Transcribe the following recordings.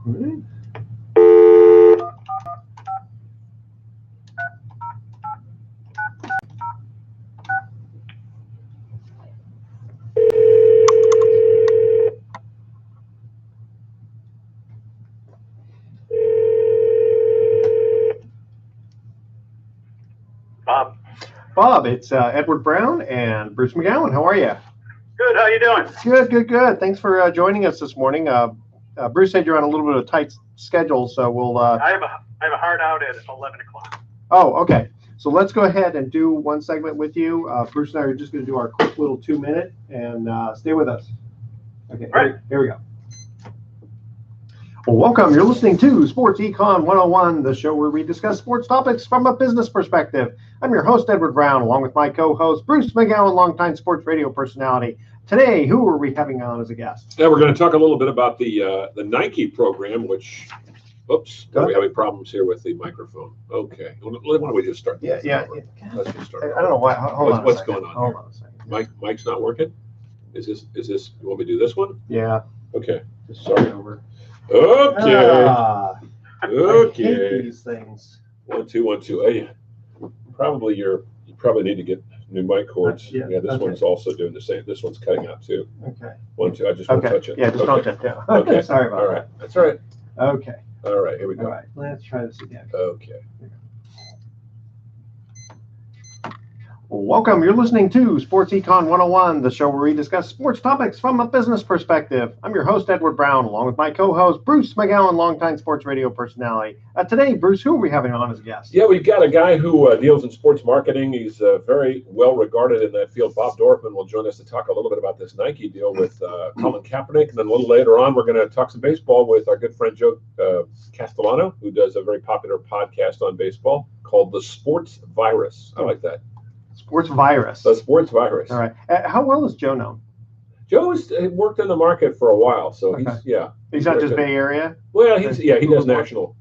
Right. Bob, it's Edward Brown and Bruce McGowan. How are you? Good. How you doing? Good. Thanks for joining us this morning. Bruce said you're on a little bit of a tight schedule, so we'll. I have a hard out at 11 o'clock. Oh, okay. So let's go ahead and do one segment with you. Bruce and I are just going to do our quick little 2-minute, and stay with us. Okay. Right. Here we go. Well, welcome. You're listening to Sports Econ 101, the show where we discuss sports topics from a business perspective. I'm your host, Edward Brown, along with my co-host, Bruce McGowan, longtime sports radio personality. Today, who are we having on as a guest? Yeah, we're going to talk a little bit about the Nike program, which, oops, are we having problems here with the microphone? Okay. Why don't we just start? Yeah. Let's just start. I don't know why. Hold on. What's going on? Hold on a second. Mic's not working? Is this, you want me to do this one? Yeah. Okay. Just start over. Okay. I hate these things. 1 2 1 2. Hey, you probably need to get new mic cords. Yeah, this okay. one's also doing the same. This one's cutting out too. Okay. 1 2. I just won't touch it. Yeah, just don't touch it. Yeah. Okay. Sorry about All right. That's all right. that. Okay. All right. Here we go. All right. Let's try this again. Okay. Welcome. You're listening to Sports Econ 101, the show where we discuss sports topics from a business perspective. I'm your host, Edward Brown, along with my co-host, Bruce McGowan, longtime sports radio personality. Today, Bruce, who are we having on as a guest? Yeah, we've got a guy who deals in sports marketing. He's very well regarded in that field. Bob Dorfman will join us to talk a little bit about this Nike deal with Colin Kaepernick. And then a little later on, we're going to talk some baseball with our good friend Joe Castellano, who does a very popular podcast on baseball called The Sports Virus. I like that. Sports Virus. The Sports Virus. All right. How well is Joe known? Joe's worked in the market for a while, so Okay. He's not just Bay Area? Well, he does national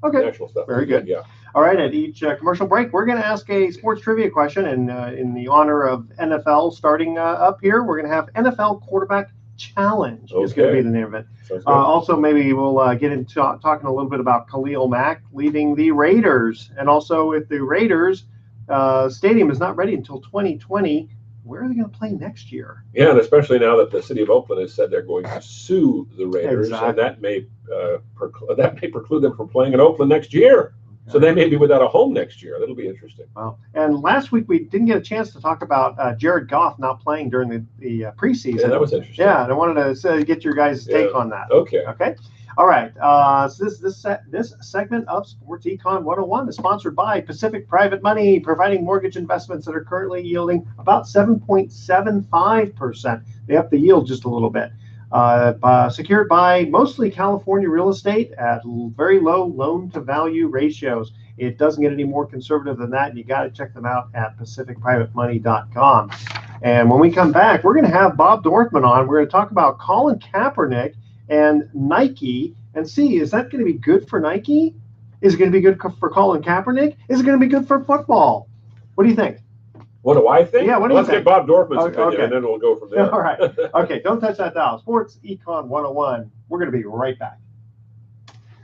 stuff. Very good. Yeah. All right, at each commercial break, we're going to ask a sports trivia question, and in the honor of NFL starting up here, we're going to have NFL Quarterback Challenge. Okay. Is going to be the name of it. Also, maybe we'll get into talking a little bit about Khalil Mack leaving the Raiders, and also if the Raiders stadium is not ready until 2020, where are they going to play next year? Yeah, and especially now that the city of Oakland has said they're going to sue the Raiders, Exactly. and that may preclude them from playing in Oakland next year. So they may be without a home next year. That'll be interesting. Wow. And last week we didn't get a chance to talk about Jared Goff not playing during the preseason. Yeah, that was interesting. Yeah, and I wanted to get your guys' take on that. Okay. All right. So this segment of Sports Econ 101 is sponsored by Pacific Private Money, providing mortgage investments that are currently yielding about 7.75%. They up the yield just a little bit. Secured by mostly California real estate at very low loan-to-value ratios. It doesn't get any more conservative than that, and you got to check them out at pacificprivatemoney.com. And when we come back, we're going to have Bob Dorfman on. We're going to talk about Colin Kaepernick and Nike and see, is that going to be good for Nike? Is it going to be good for Colin Kaepernick? Is it going to be good for football? What do you think? What do I think? Yeah, what do you Let's think? get Bob Dorfman's opinion, Okay. and then we'll go from there. All right. Okay, don't touch that dial. Sports Econ 101. We're going to be right back.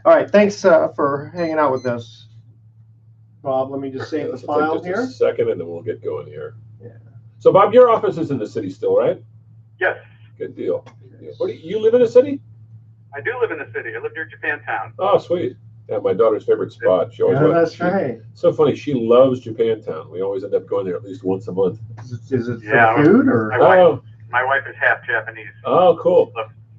All right, thanks for hanging out with us, Bob. Let me just save the Let's file take just here. a second, and then we'll get going here. Yeah. So, Bob, your office is in the city still, right? Yes, Good deal. You live in the city? I do live in the city. I live near Japantown. Oh, sweet. Yeah, my daughter's favorite spot. She always Yeah, wants- that's right. So funny. She loves Japantown. We always end up going there at least once a month. Is it Yeah, for food or? My wife is half Japanese. Oh, cool.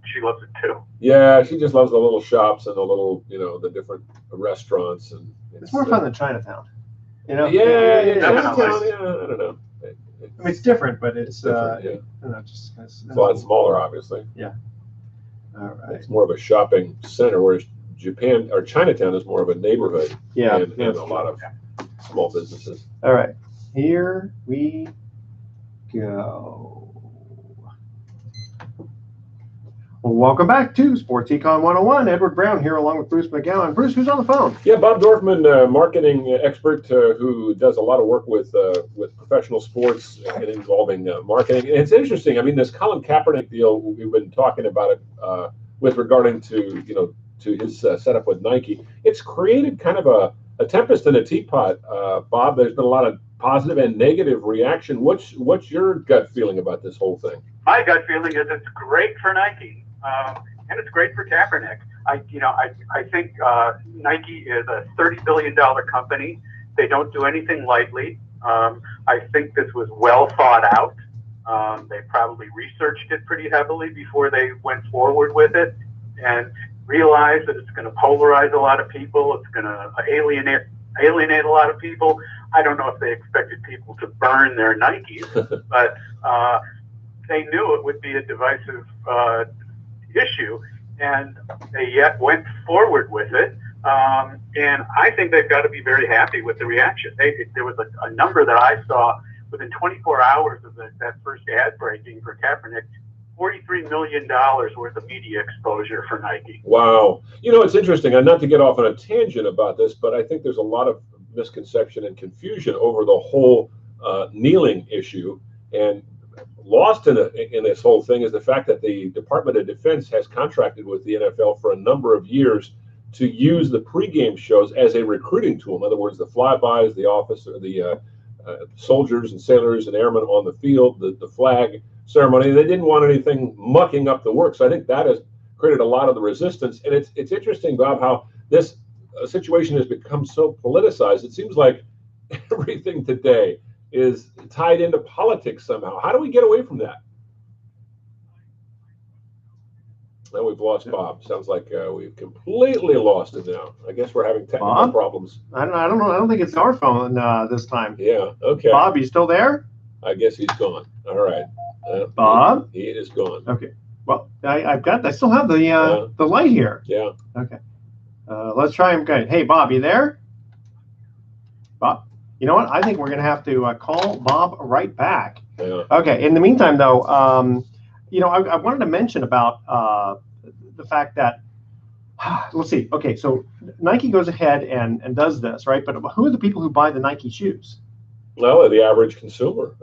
She loves it too. Yeah, she just loves the little shops and the little, the different restaurants. And It's more fun than Chinatown. Yeah, Chinatown, yeah, I don't know. I mean, it's different, but it's different, yeah. I don't know, just kind of, It's a lot smaller, obviously. All right. It's more of a shopping center, whereas Chinatown is more of a neighborhood. Yeah. And a lot of small businesses. All right. Here we go. Well, welcome back to Sports Econ 101. Edward Brown here along with Bruce McGowan. Bruce, who's on the phone? Yeah, Bob Dorfman, marketing expert who does a lot of work with professional sports and involving marketing. And it's interesting. I mean, this Colin Kaepernick deal, we've been talking about it with regarding to, to his setup with Nike. It's created kind of a tempest in a teapot, Bob. There's been a lot of positive and negative reaction. What's your gut feeling about this whole thing? My gut feeling is it's great for Nike, and it's great for Kaepernick. I think Nike is a $30 billion company. They don't do anything lightly. I think this was well thought out. They probably researched it pretty heavily before they went forward with it, and realized that it's going to polarize a lot of people. It's going to alienate a lot of people. I don't know if they expected people to burn their Nikes, but they knew it would be a divisive issue, and they yet went forward with it. And I think they've got to be very happy with the reaction. There was a number that I saw within 24 hours of that first ad breaking for Kaepernick, $43 million worth of media exposure for Nike. Wow. It's interesting, and not to get off on a tangent about this, but I think there's a lot of misconception and confusion over the whole kneeling issue. And lost in this whole thing is the fact that the Department of Defense has contracted with the NFL for a number of years to use the pregame shows as a recruiting tool. In other words, the flybys, the officer, the soldiers and sailors and airmen on the field, the flag ceremony. They didn't want anything mucking up the work. So I think that has created a lot of the resistance. And it's interesting, Bob, how this situation has become so politicized. It seems like everything today is tied into politics somehow. How do we get away from that? Now we've lost Bob. Sounds like we've completely lost him now. I guess we're having technical problems. I don't know. I don't think it's our phone this time. Yeah. Okay. Bob, you still there? I guess he's gone. All right. Bob? He is gone. Okay. Well, I still have the light here. Yeah. Okay. Let's try him again. Hey, Bob, you there? Bob? You know what? I think we're going to have to call Bob right back. Yeah. Okay. In the meantime, though, I wanted to mention about the fact that, let's see. Okay, so Nike goes ahead and does this, right? But who are the people who buy the Nike shoes? Well, the average consumer,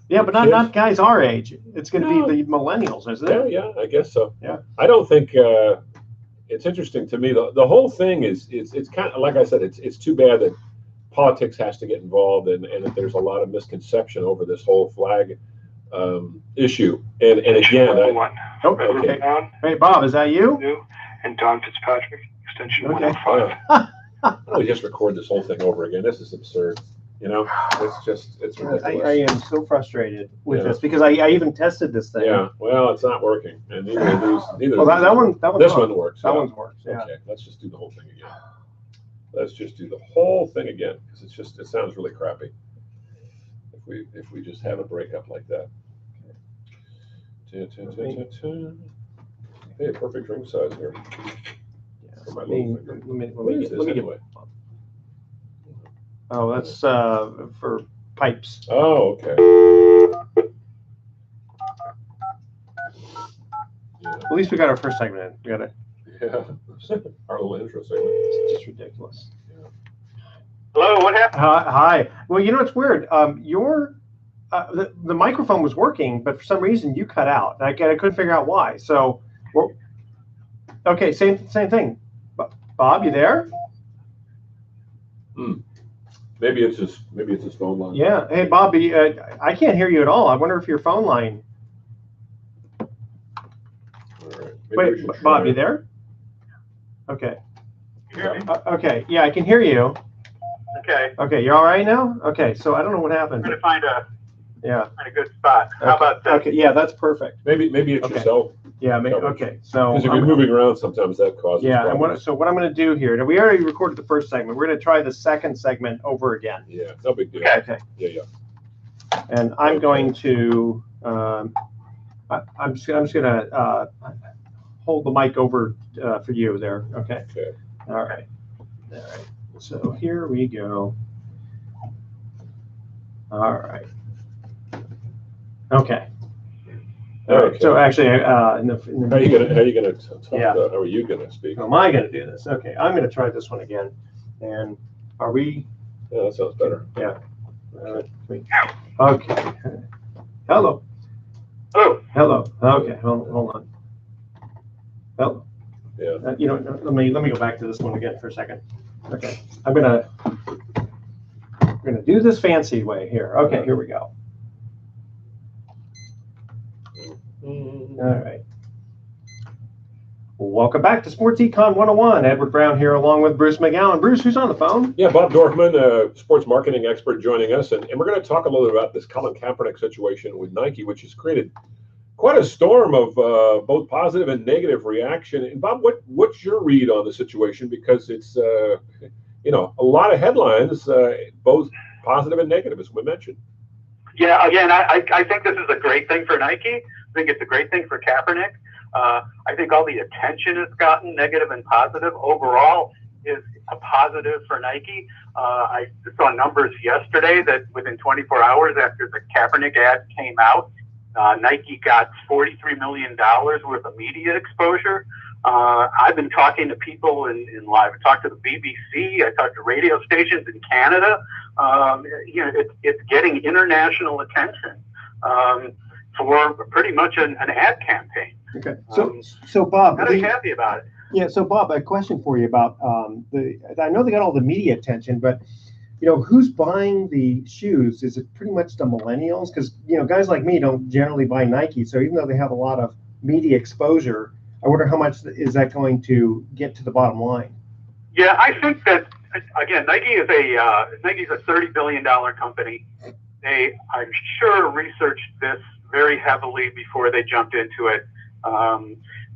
Yeah, but not guys our age. It's going to be the millennials, isn't it? Yeah, I guess so. Yeah. I don't think it's interesting to me. The whole thing is it's kind of like I said. It's too bad that politics has to get involved, and that there's a lot of misconception over this whole flag issue. And again, okay. Hey, Bob, is that you? And Don Fitzpatrick, extension 105. We just record this whole thing over again. This is absurd. It's ridiculous. I am so frustrated with this because I even tested this thing. Yeah, well, it's not working, and neither of these. Well, that one works. That one works. Yeah. Okay, let's just do the whole thing again. Let's just do the whole thing again because it sounds really crappy. If we just have a breakup like that. Hey, perfect ring size here. Yeah. For my little finger. What is this anyway? Oh, that's for pipes. Oh, okay. Yeah. At least we got our first segment in. We got it. Yeah. Our little intro segment. It's just ridiculous. Yeah. Hello, what happened? Hi. Well, it's weird. The microphone was working, but for some reason you cut out. I couldn't figure out why. So, okay, same thing. Bob, you there? Maybe it's his phone line. Yeah. Hey, Bobby, I can't hear you at all. I wonder if your phone line. All right. Wait, Bob, you there? Okay. You hear me? Okay. Yeah, I can hear you. Okay. Okay, you're all right now? Okay, so I don't know what happened. I'm going to find a good spot. Okay. How about that? Okay, yeah, that's perfect. Maybe it's yourself. Yeah, maybe. Okay, so Because if you're moving around, sometimes that causes problems. And what I'm going to do here, we already recorded the first segment. We're going to try the second segment over again. Yeah, no big deal. Okay. Yeah. And I'm going to, I'm just going to hold the mic over for you there. Okay. Okay. All right. So here we go. All right. Okay. All right. So actually, how are you gonna talk? Yeah. How are you gonna speak? How am I going to do this? Okay, I'm going to try this one again. And are we? Yeah, that sounds better. Yeah. Okay. Hello. Hello. Hello. Okay. Hold on. Hello. Yeah. Let me go back to this one again for a second. Okay, I'm gonna do this fancy way here. Okay, here we go. All right. Welcome back to Sports Econ 101. Edward Brown here along with Bruce McGowan. Bruce, who's on the phone? Yeah, Bob Dorfman, sports marketing expert, joining us. And we're going to talk a little bit about this Colin Kaepernick situation with Nike, which has created quite a storm of both positive and negative reaction. And Bob, what's your read on the situation? Because it's, a lot of headlines, both positive and negative, as we mentioned. Yeah, again, I think this is a great thing for Nike. I think it's a great thing for Kaepernick. I think all the attention it's gotten, negative and positive, overall is a positive for Nike. I saw numbers yesterday that within 24 hours after the Kaepernick ad came out, Nike got $43 million worth of media exposure. I've been talking to people in live. I talked to the BBC. I talked to radio stations in Canada. It's getting international attention for pretty much an ad campaign. Okay. So Bob, I'm happy about it. Yeah. So Bob, a question for you about I know they got all the media attention, but who's buying the shoes? Is it pretty much the millennials? Because guys like me don't generally buy Nike. So even though they have a lot of media exposure, I wonder how much is that going to get to the bottom line? Yeah, I think that again, Nike's a $30 billion company. They, I'm sure, researched this very heavily before they jumped into it.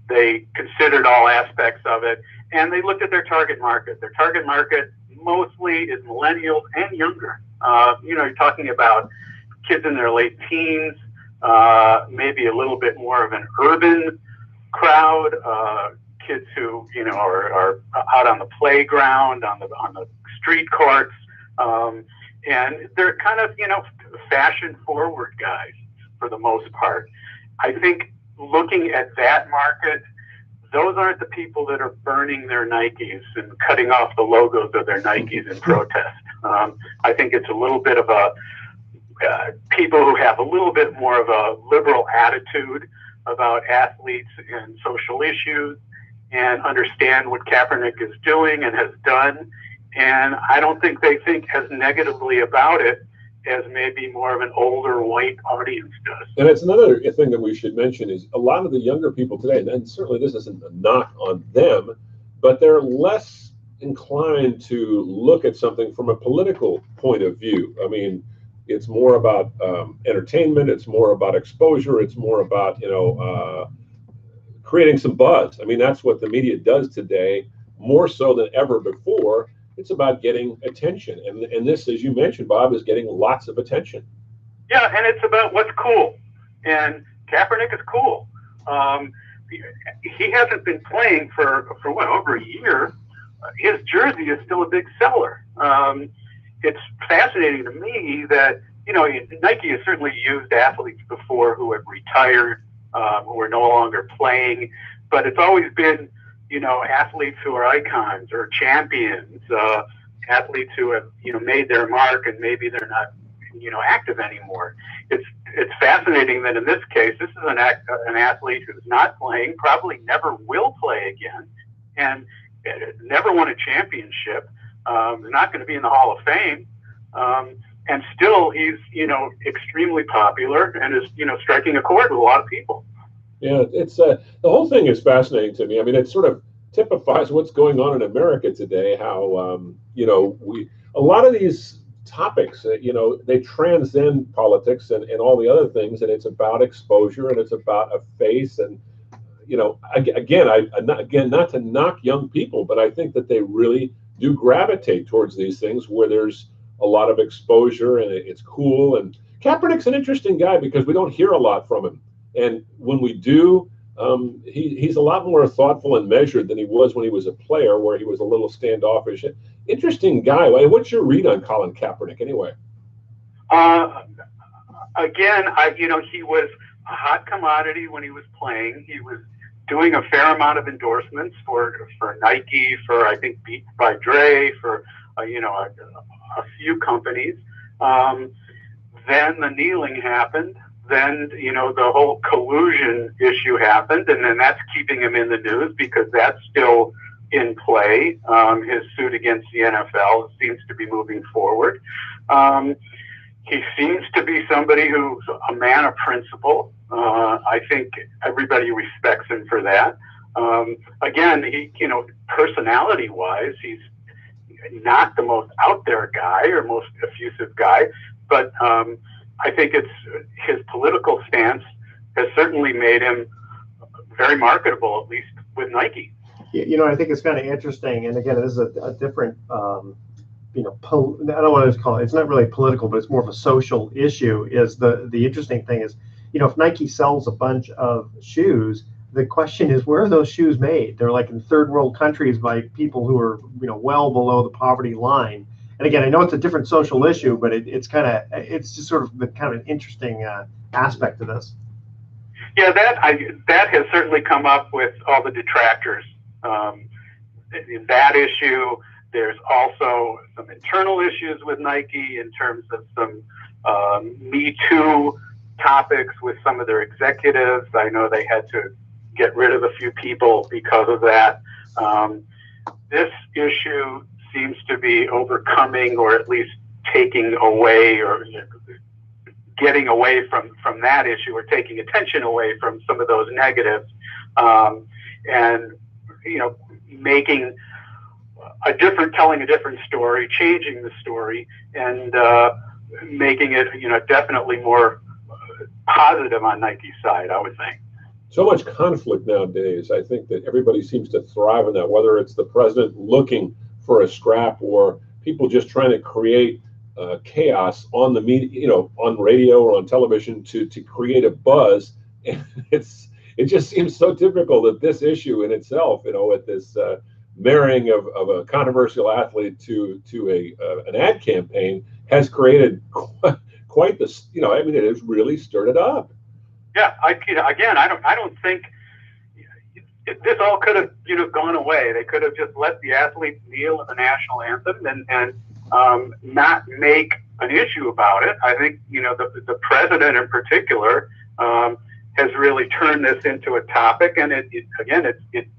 They considered all aspects of it, and they looked at their target market. Their target market mostly is millennials and younger. You're talking about kids in their late teens, maybe a little bit more of an urban crowd, kids who are out on the playground, on the street courts, and they're kind of fashion forward guys for the most part. I think looking at that market, those aren't the people that are burning their Nikes and cutting off the logos of their Nikes in protest. I think it's a little bit of a people who have a little bit more of a liberal attitude about athletes and social issues and understand what Kaepernick is doing and has done. And I don't think they think as negatively about it as maybe more of an older white audience does. And it's another thing that we should mention is a lot of the younger people today, and certainly this isn't a knock on them, but they're less inclined to look at something from a political point of view. I mean, it's more about entertainment, it's more about exposure, it's more about creating some buzz. I mean, that's what the media does today, more so than ever before. It's about getting attention, and this, as you mentioned, Bob, is getting lots of attention. Yeah, and it's about what's cool, and Kaepernick is cool. He hasn't been playing for over a year. His jersey is still a big seller. It's fascinating to me that Nike has certainly used athletes before who have retired, who are no longer playing, but it's always been athletes who are icons or champions, athletes who have made their mark and maybe they're not active anymore. It's fascinating that in this case, this is an athlete who's not playing, probably never will play again, and never won a championship. Is not going to be in the Hall of Fame, and still he's extremely popular and is striking a chord with a lot of people. Yeah, it's the whole thing is fascinating to me. I mean, it sort of typifies what's going on in America today. How a lot of these topics, they transcend politics and all the other things, and it's about exposure and it's about a face. And again, not to knock young people, but I think that they really do gravitate towards these things where there's a lot of exposure and it's cool. And Kaepernick's an interesting guy because we don't hear a lot from him. And when we do, he's a lot more thoughtful and measured than he was when he was a player, where he was a little standoffish. Interesting guy. What's your read on Colin Kaepernick, anyway? Again, he was a hot commodity when he was playing. He was doing a fair amount of endorsements for Nike, for I think Beats by Dre, for a few companies. Then the kneeling happened. then, you know, the whole collusion issue happened, and then that's keeping him in the news because that's still in play. His suit against the NFL seems to be moving forward. He seems to be somebody who's a man of principle. I think everybody respects him for that. Again, he, you know, personality-wise, he's not the most out there guy or most effusive guy, but I think it's his political stance has certainly made him very marketable, at least with Nike. You know, I think it's kind of interesting, and again, this is a different, you know, I don't want to call it, it's not really political, but it's more of a social issue. Is the interesting thing is, you know, if Nike sells a bunch of shoes, the question is, where are those shoes made? They're like in third world countries by people who are, you know, well below the poverty line. And again, I know it's a different social issue, but it's just sort of the kind of interesting aspect of this. Yeah, that has certainly come up with all the detractors. That issue. There's also some internal issues with Nike in terms of some Me Too topics with some of their executives. I know they had to get rid of a few people because of that. This issue seems to be overcoming, or at least taking away, or getting away from that issue, or taking attention away from some of those negatives, and, you know, telling a different story, changing the story, and making it, you know, definitely more positive on Nike's side, I would think. So much conflict nowadays. I think that everybody seems to thrive in that, whether it's the president looking for a scrap or people just trying to create chaos on the media, you know, on radio or on television to create a buzz. And it just seems so typical that this issue in itself, you know, with this marrying of a controversial athlete to an ad campaign has created quite this, you know, I mean, it has really stirred it up. Yeah, I don't think this all could have, you know, gone away. They could have just let the athletes kneel at the national anthem and not make an issue about it. I think, you know, the president in particular has really turned this into a topic, and it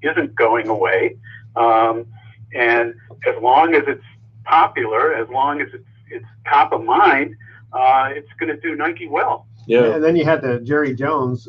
isn't going away. And as long as it's popular, as long as it's top of mind, it's going to do Nike well. Yeah. And then you had the Jerry Jones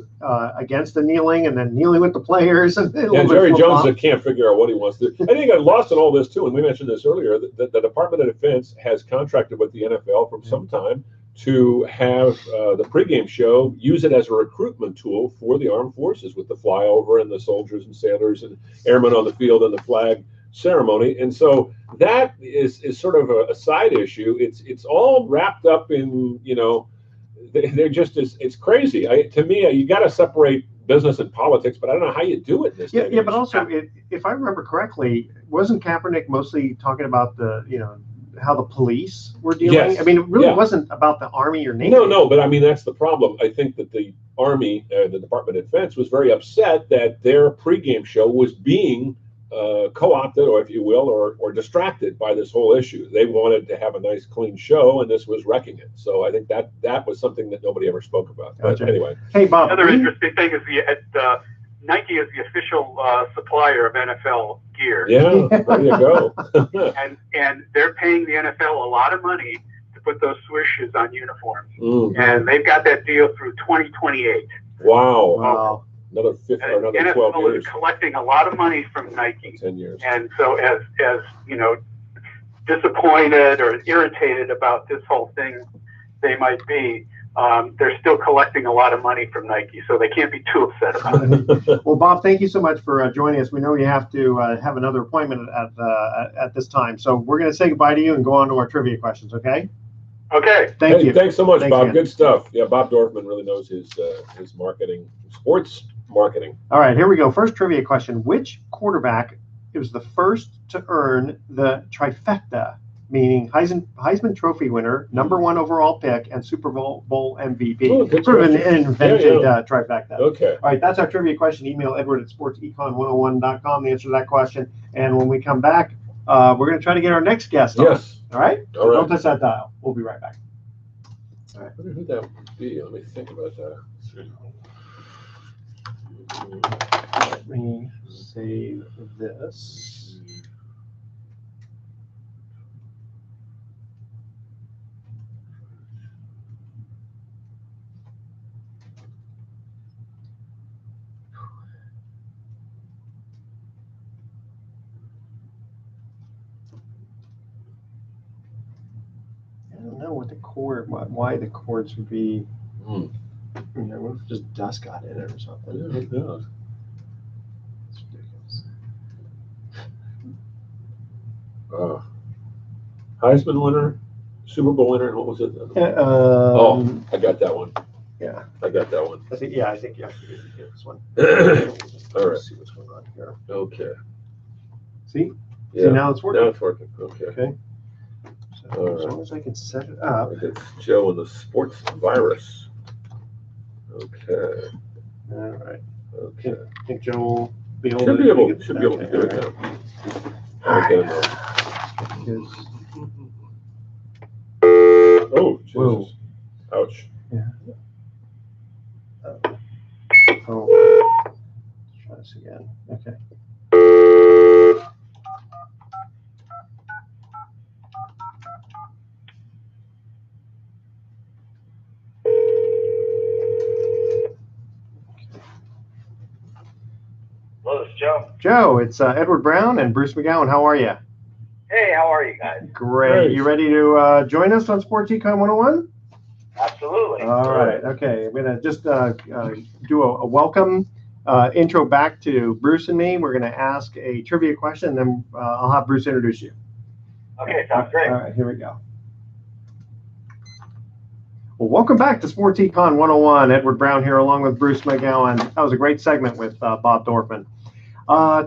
against the kneeling, and then kneeling with the players. And Jerry Jones that can't figure out what he wants to do. I think I got lost in all this too, and we mentioned this earlier. That the Department of Defense has contracted with the NFL from some time to have the pregame show use it as a recruitment tool for the armed forces, with the flyover and the soldiers and sailors and airmen on the field and the flag ceremony. And so that is sort of a side issue. It's all wrapped up in, you know, they're just it's crazy. To me, you got to separate business and politics, but I don't know how you do it this day. Yeah, but also, if I remember correctly, wasn't Kaepernick mostly talking about the, you know, how the police were dealing? Yes. I mean, it really wasn't about the Army or Navy. No, but I mean, that's the problem. I think that the Army, the Department of Defense, was very upset that their pregame show was being co-opted, or if you will, or distracted by this whole issue. They wanted to have a nice, clean show, and this was wrecking it. So I think that was something that nobody ever spoke about. Gotcha. But anyway. Hey, Bob. Another interesting thing is Nike is the official supplier of NFL gear. Yeah, there you go. and they're paying the NFL a lot of money to put those swooshes on uniforms. Mm. And they've got that deal through 2028. Wow. Another 12 NFL years. is collecting a lot of money from Nike. 10 years. And so as you know, disappointed or irritated about this whole thing they might be, they're still collecting a lot of money from Nike, so they can't be too upset about it. Well, Bob, thank you so much for joining us. We know you have to have another appointment at this time, so we're going to say goodbye to you and go on to our trivia questions, okay? Okay. Thank you. Thanks so much, Bob. Again. Good stuff. Yeah, Bob Dorfman really knows his marketing, sports marketing. All right, here we go. First trivia question. Which quarterback was the first to earn the trifecta, meaning Heisman Trophy winner, #1 overall pick, and Super Bowl MVP? Oh, good sort of an question. invented Yeah. trifecta. Okay. All right, that's our trivia question. Email edward@sportsecon101.com, the answer to that question. And when we come back, we're going to try to get our next guest on. Yes. All right? All right. Don't touch that dial. We'll be right back. I wonder who that would be. Let me think about that. Let me save this. I don't know what the cord, why the cords would be. You know, what if just dust got in it or something? Yeah, it does. It's ridiculous. Heisman winner, Super Bowl winner, what was it? I got that one. Yeah, I got that one. I think you have to get this one. All right. See what's going on here. Okay. See? Yeah. See, now it's working. Now it's working. Okay. Okay. So as long as I can set it up. It's Joe and the sports virus. Okay. All right. Okay. I think Joe will be able Should to be able do to do it now. Okay. Okay. Oh, Jesus. Whoa. Ouch. Yeah. Oh. Let's try this again. Okay. Hello, this is Joe. Joe, it's Edward Brown and Bruce McGowan. How are you? Hey, how are you guys? Great. You ready to join us on Sports Econ 101? Absolutely. All right. Okay. I'm going to just do a welcome intro back to Bruce and me. We're going to ask a trivia question, and then I'll have Bruce introduce you. Okay, sounds great. All right. Here we go. Well, welcome back to Sports Econ 101. Edward Brown here along with Bruce McGowan. That was a great segment with Bob Dorfman.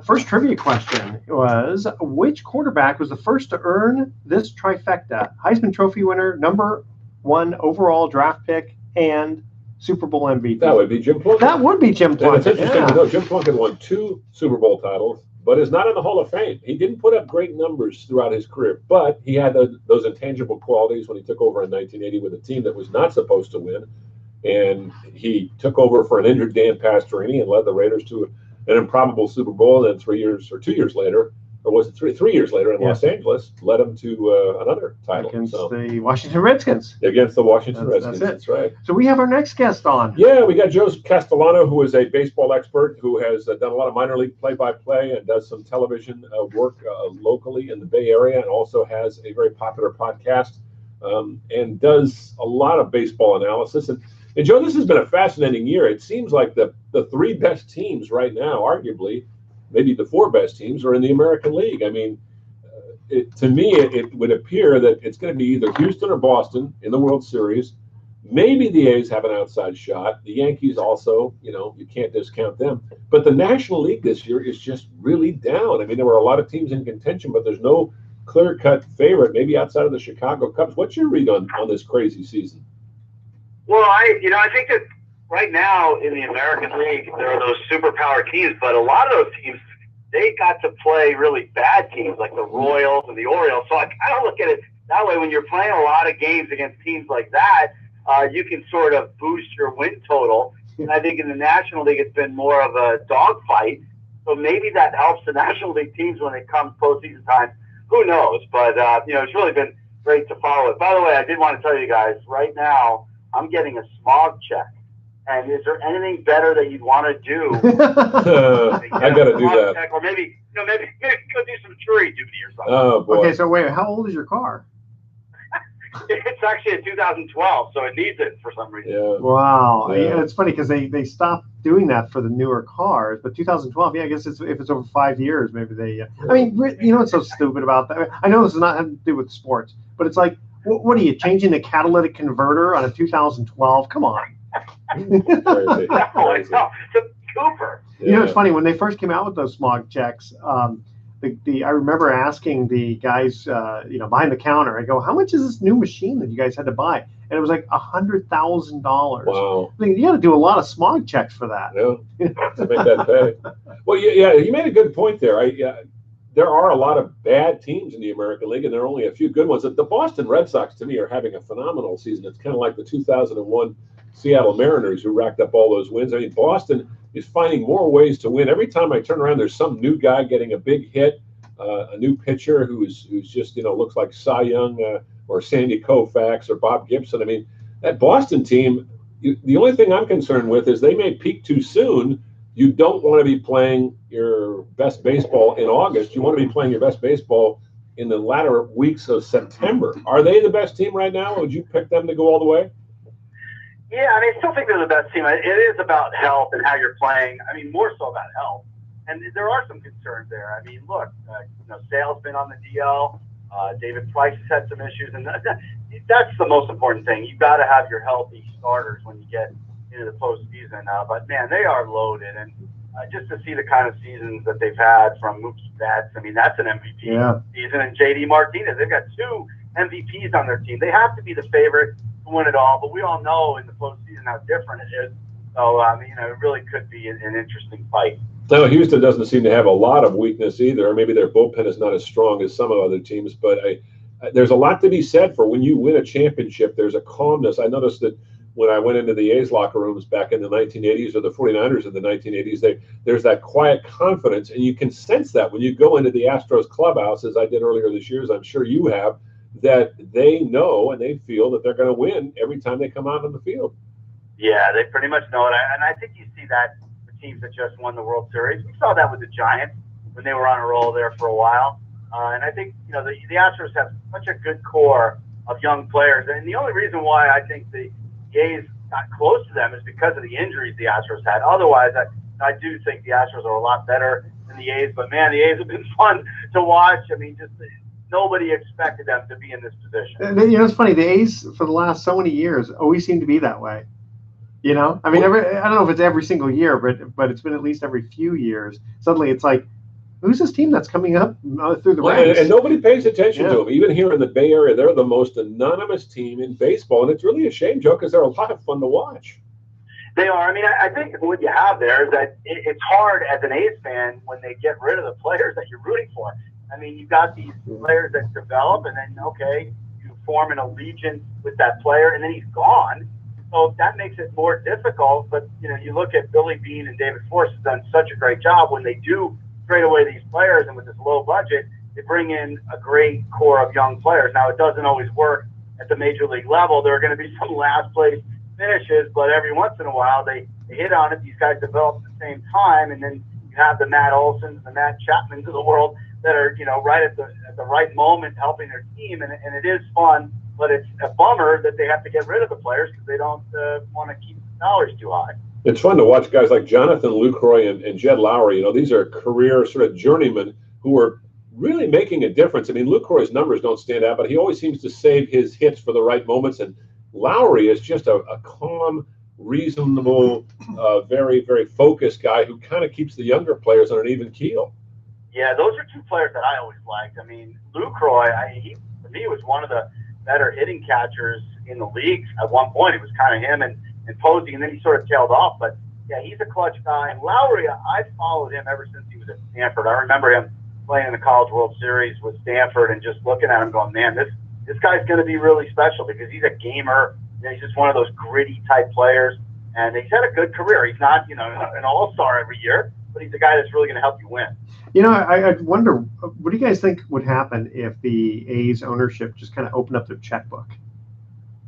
First trivia question was, which quarterback was the first to earn this trifecta? Heisman Trophy winner, number 1 overall draft pick, and Super Bowl MVP. That would be Jim Plunkett. That would be Jim Plunkett. And it's interesting to know Jim Plunkett won 2 Super Bowl titles, but is not in the Hall of Fame. He didn't put up great numbers throughout his career, but he had those intangible qualities when he took over in 1980 with a team that was not supposed to win. And he took over for an injured Dan Pastorini and led the Raiders to an improbable Super Bowl. And then 2 years later, or was it 3 years later in Los Angeles, led him to another title. Against the Washington Redskins. Against the Washington Redskins, that's right. So we have our next guest on. Yeah, we got Joe Castellano, who is a baseball expert who has done a lot of minor league play-by-play and does some television work locally in the Bay Area, and also has a very popular podcast and does a lot of baseball analysis. And Joe, this has been a fascinating year. It seems like the 3 best teams right now, arguably, maybe the 4 best teams, are in the American League. I mean, to me, it would appear that it's going to be either Houston or Boston in the World Series. Maybe the A's have an outside shot. The Yankees also, you can't discount them. But the National League this year is just really down. I mean, there were a lot of teams in contention, but there's no clear-cut favorite, maybe outside of the Chicago Cubs. What's your read on this crazy season? Well, I think that right now in the American League, there are those superpower teams, but a lot of those teams, they got to play really bad teams like the Royals and the Orioles. So I kind of look at it that way. When you're playing a lot of games against teams like that, you can sort of boost your win total. And I think in the National League, it's been more of a dogfight. So maybe that helps the National League teams when it comes postseason time. Who knows? But, it's really been great to follow it. By the way, I did want to tell you guys, right now, I'm getting a smog check. And is there anything better that you'd want to do? I got to do that. Check, or maybe go do some jury duty or something. Oh, boy. Okay, so wait, how old is your car? It's actually a 2012, so it needs it for some reason. Yeah. Wow. Yeah. It's funny because they stopped doing that for the newer cars, but 2012, I guess if it's over 5 years, maybe they. I mean, what's so stupid about that? I know this is not having to do with sports, but it's like, what are you changing the catalytic converter on a 2012? Come on. Crazy. No, it's a Cooper. Yeah. It's funny when they first came out with those smog checks. I remember asking the guys, behind the counter. I go, "How much is this new machine that you guys had to buy?" And it was like $100,000. Wow! I mean, you got to do a lot of smog checks for that. Yeah, to make that pay. Well, yeah, you made a good point there. there are a lot of bad teams in the American League, and there are only a few good ones. The Boston Red Sox, to me, are having a phenomenal season. It's kind of like the 2001 Seattle Mariners, who racked up all those wins. I mean, Boston is finding more ways to win. Every time I turn around, there's some new guy getting a big hit, a new pitcher who's just, looks like Cy Young or Sandy Koufax or Bob Gibson. I mean, that Boston team, the only thing I'm concerned with is they may peak too soon. You don't want to be playing your best baseball in August. You want to be playing your best baseball in the latter weeks of September. Are they the best team right now? Would you pick them to go all the way? Yeah, I still think they're the best team. It is about health and how you're playing. More so about health. And there are some concerns there. Look, Sale's been on the DL. David Price has had some issues. And that's the most important thing. You've got to have your healthy starters when you get into the postseason. But man, they are loaded, and just to see the kind of seasons that they've had from Mookie Betts, that's an MVP season, and JD Martinez. They've got 2 MVPs on their team. They have to be the favorite to win it all, but we all know in the postseason how different it is. So it really could be an interesting fight. No, Houston doesn't seem to have a lot of weakness either. Or maybe their bullpen is not as strong as some of other teams, but there's a lot to be said for when you win a championship. There's a calmness. I noticed that when I went into the A's locker rooms back in the 1980s or the 49ers in the 1980s, there's that quiet confidence, and you can sense that when you go into the Astros clubhouse, as I did earlier this year, as I'm sure you have, that they know and they feel that they're going to win every time they come out on the field. Yeah, they pretty much know it, and I think you see that with teams that just won the World Series. We saw that with the Giants when they were on a roll there for a while, and I think the Astros have such a good core of young players, and the only reason why I think the A's got close to them is because of the injuries the Astros had. Otherwise, I do think the Astros are a lot better than the A's. But, man, the A's have been fun to watch. Nobody expected them to be in this position. It's funny. The A's, for the last so many years, always seem to be that way. I don't know if it's every single year, but it's been at least every few years. Suddenly it's like, who's this team that's coming up through the ranks? And nobody pays attention to them. Even here in the Bay Area, they're the most anonymous team in baseball. And it's really a shame, Joe, because they're a lot of fun to watch. They are. I think what you have there is that it's hard as an A's fan when they get rid of the players that you're rooting for. You've got these players that develop, and then, you form an allegiance with that player, and then he's gone. So that makes it more difficult. But, you look at Billy Beane and David Force has done such a great job when they do trade away these players, and with this low budget, they bring in a great core of young players. Now, it doesn't always work at the major league level. There are going to be some last place finishes, but every once in a while they hit on it. These guys develop at the same time, and then you have the Matt Olsons, the Matt Chapmans of the world that are, right at the right moment helping their team, and it is fun, but it's a bummer that they have to get rid of the players because they don't want to keep the salaries too high. It's fun to watch guys like Jonathan Lucroy and Jed Lowry. These are career sort of journeymen who are really making a difference. Lucroy's numbers don't stand out, but he always seems to save his hits for the right moments. And Lowry is just a calm, reasonable, very, very focused guy who kind of keeps the younger players on an even keel. Yeah, those are 2 players that I always liked. Lucroy, he for me was one of the better hitting catchers in the league. At one point, it was kind of him and Posey, and then he sort of tailed off. But, yeah, he's a clutch guy. And Lowry, I followed him ever since he was at Stanford. I remember him playing in the College World Series with Stanford and just looking at him going, man, this guy's going to be really special because he's a gamer. He's just one of those gritty type players. And he's had a good career. He's not, an all-star every year, but he's a guy that's really going to help you win. I wonder, what do you guys think would happen if the A's ownership just kind of opened up their checkbook?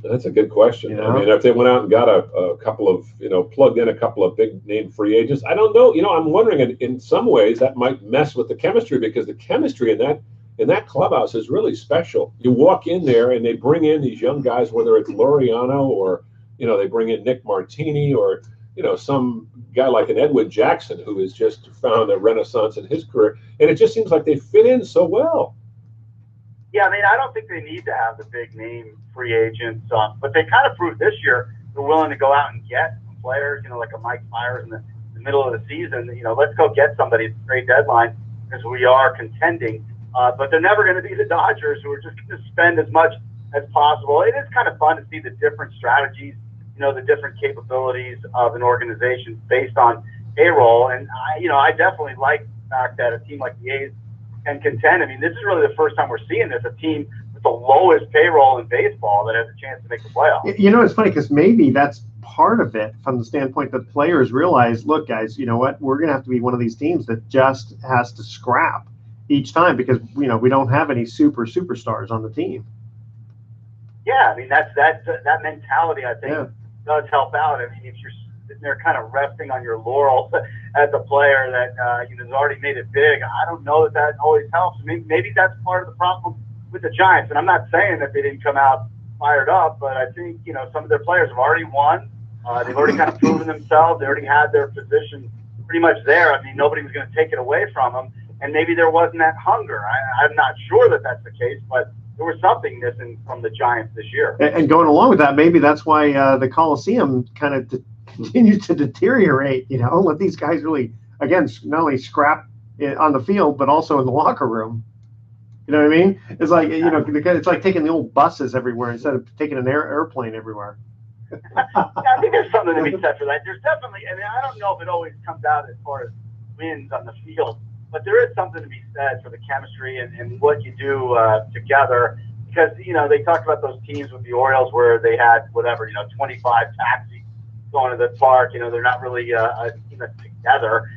That's a good question. If they went out and got a couple of, plugged in a couple of big name free agents, I don't know. I'm wondering in some ways that might mess with the chemistry because the chemistry in that clubhouse is really special. You walk in there and they bring in these young guys, whether it's Laureano or, they bring in Nick Martini or, some guy like an Edwin Jackson who has just found a renaissance in his career. And it just seems like they fit in so well. Yeah, I don't think they need to have the big name free agents, but they kind of proved this year they're willing to go out and get some players, like a Mike Myers in the middle of the season. Let's go get somebody at the trade deadline because we are contending. But they're never going to be the Dodgers who are just going to spend as much as possible. It is kind of fun to see the different strategies, the different capabilities of an organization based on payroll. And I definitely like the fact that a team like the A's and contend. I mean, this is really the first time we're seeing this, a team with the lowest payroll in baseball that has a chance to make the playoffs. You know, it's funny because maybe that's part of it from the standpoint that players realize, look, guys, you know what, we're going to have to be one of these teams that just has to scrap each time because, you know, we don't have any superstars on the team. Yeah, I mean, that mentality, I think, does help out. I mean, if you're sitting there kind of resting on your laurels as a player that has already made it big, I don't know that always helps. I mean, maybe that's part of the problem with the Giants. And I'm not saying that they didn't come out fired up, but I think, you know, some of their players have already won. They've already kind of proven themselves. They already had their position pretty much there. I mean, nobody was going to take it away from them. And maybe there wasn't that hunger. I'm not sure that that's the case, but there was something missing from the Giants this year. And going along with that, maybe that's why the Coliseum kind of continues to deteriorate, you know, let these guys really, again, not only scrap on the field, but also in the locker room. You know what I mean? It's like, you know, it's like taking the old buses everywhere instead of taking an airplane everywhere. I think there's something to be said for that. There's definitely, I mean, I don't know if it always comes out as far as wins on the field, but there is something to be said for the chemistry and what you do together. Because, you know, they talked about those teams with the Orioles where they had, whatever, you know, 25 taxis going to the park. You know, they're not really a team that's together.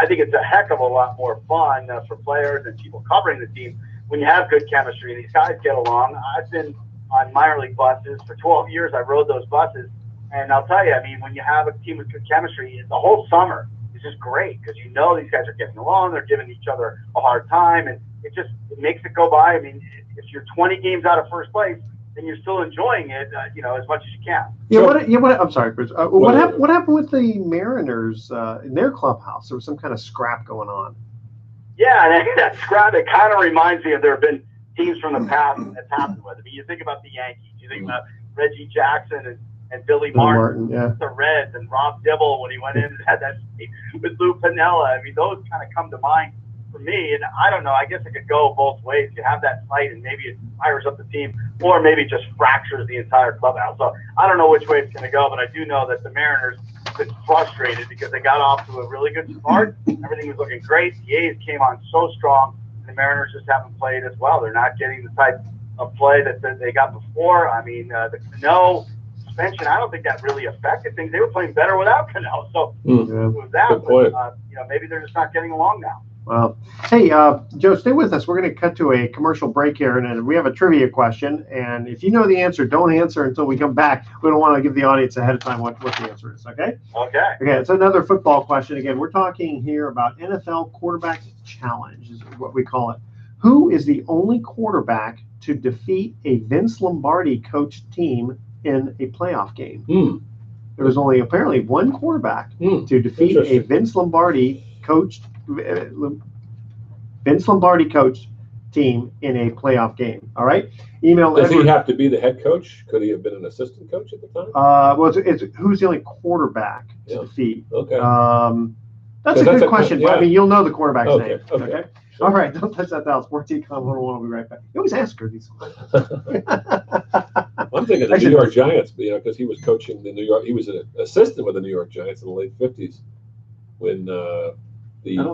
I think it's a heck of a lot more fun for players and people covering the team when you have good chemistry and these guys get along. I've been on minor league buses for 12 years. I rode those buses, and I'll tell you, I mean, when you have a team with good chemistry, the whole summer is just great because you know these guys are getting along, they're giving each other a hard time, and it makes it go by. I mean, if you're 20 games out of first place, then you're still enjoying it, you know, as much as you can. Yeah, I'm sorry, Chris. What happened with the Mariners in their clubhouse? There was some kind of scrap going on. Yeah, and I think that scrap, it kind of reminds me of there have been teams from the past that's happened with. I mean, you think about the Yankees, you think about Reggie Jackson and Billy Martin, the Reds, and Rob Dibble when he went in and had that team with Lou Piniella. I mean, those kind of come to mind for me. And I don't know, I guess it could go both ways. You have that fight and maybe it fires up the team, or maybe it just fractures the entire clubhouse. So I don't know which way it's going to go, but I do know that the Mariners have been frustrated because they got off to a really good start. Everything was looking great. The A's came on so strong. The Mariners just haven't played as well. They're not getting the type of play that they got before. I mean, the Cano suspension, I don't think that really affected things. They were playing better without Cano. So it was that. But, you know, maybe they're just not getting along now. Well, hey, Joe, stay with us. We're going to cut to a commercial break here, and then we have a trivia question. And if you know the answer, don't answer until we come back. We don't want to give the audience ahead of time what the answer is, okay? Okay. Okay, it's another football question. Again, we're talking here about NFL Quarterback Challenge is what we call it. Who is the only quarterback to defeat a Vince Lombardi coached team in a playoff game? There was only apparently one quarterback to defeat a Vince Lombardi coached team in a playoff game. All right. Email. Does he have to be the head coach? Could he have been an assistant coach at the time? Well, it's who's the only quarterback to defeat? Okay. That's a good question. But I mean, you'll know the quarterback's name. Okay. Sure. All right. Don't touch that dial. Sports Econ 101. We'll be right back. You always ask her these questions. I'm thinking the New York Giants, you know, because he was coaching the New York. He was an assistant with the New York Giants in the late '50s when the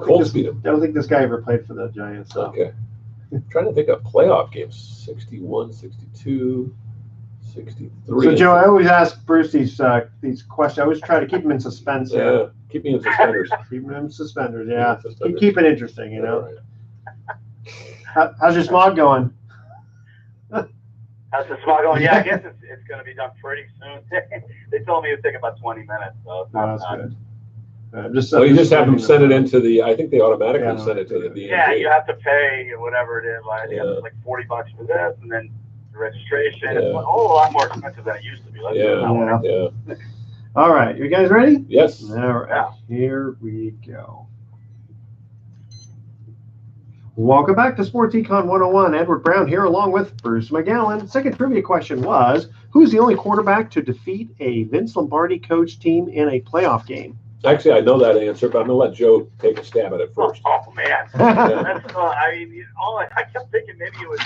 Colts beat him. I don't think this guy ever played for the Giants. So. Okay. I'm trying to think of playoff games. 61, 62, 63. So, Joe, I always ask Bruce these questions. I always try to keep him in suspense. Yeah, keep me in suspenders. Keep him in suspenders, yeah. Keep it interesting, you know. Right. How's your smog going? How's the smog going? Yeah, I guess it's going to be done pretty soon. They told me it would take about 20 minutes. So that's good. You just have them send it into the. I think they automatically send it to the DMV. Yeah, you have to pay whatever it is. Like, it's like $40 for this, and then the registration. It's a lot more expensive than it used to be. Yeah. All right, you guys ready? Yes. All right, here we go. Welcome back to Sports Econ 101. Edward Brown here along with Bruce McGowan. Second trivia question was, who's the only quarterback to defeat a Vince Lombardi coach team in a playoff game? Actually, I know that answer, but I'm going to let Joe take a stab at it first. Oh man. That's, I mean, I kept thinking maybe it was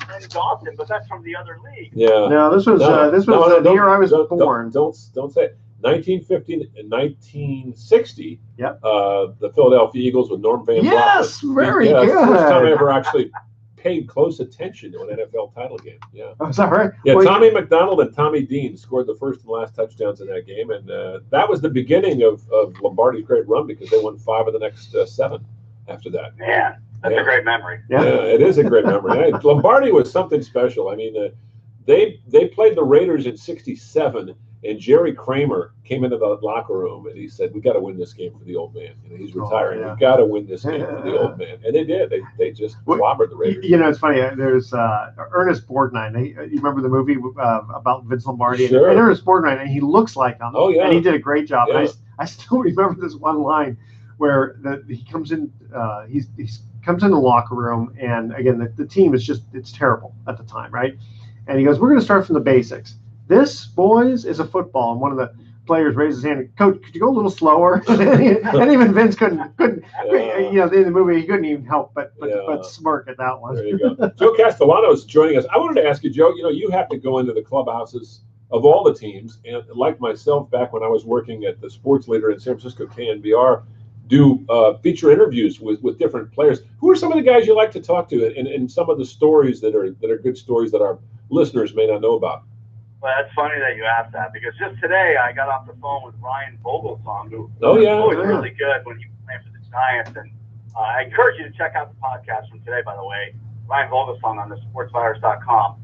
Randy Dawson, but that's from the other league. Yeah. No, this was the year I was born. Don't say it. 1950 and 1960. Yep. The Philadelphia Eagles with Norm Van Yes, Brocklin. very Yeah, good. First time I ever actually paid close attention to an NFL title game. Yeah. Oh, is that right? Yeah, Well, Tommy McDonald and Tommy Dean scored the first and last touchdowns in that game, and that was the beginning of Lombardi's great run because they won 5 of the next 7 after that. Man, that's a great memory. Yeah, it is a great memory. Lombardi was something special. I mean, they played the Raiders in '67, and Jerry Kramer came into the locker room and he said, "We got to win this game for the old man. You know, he's retiring. We got to win this game for the old man." And they did. They just clobbered the Raiders. You know, it's funny. There's Ernest Borgnine. You remember the movie about Vince Lombardi? Sure. And Ernest Borgnine, and he looks like him. Oh, yeah. And he did a great job. Yeah. And I still remember this one line where he comes in. He comes in the locker room, and again, the team is it's terrible at the time, right? And he goes, "We're going to start from the basics. This, boys, is a football." And one of the players raised his hand. "Coach, could you go a little slower?" And even Vince couldn't. You know, in the movie, he couldn't even help but smirk at that one. There you go. Joe Castellano is joining us. I wanted to ask you, Joe. You know, you have to go into the clubhouses of all the teams, and like myself, back when I was working at the Sports Leader in San Francisco KNBR, do feature interviews with different players. Who are some of the guys you like to talk to, and some of the stories that are good stories that our listeners may not know about? Well, that's funny that you asked that, because just today I got off the phone with Ryan Vogelsong, who was really good when he was playing for the Giants. And I encourage you to check out the podcast from today, by the way, Ryan Vogelsong on the sportsvirus.com.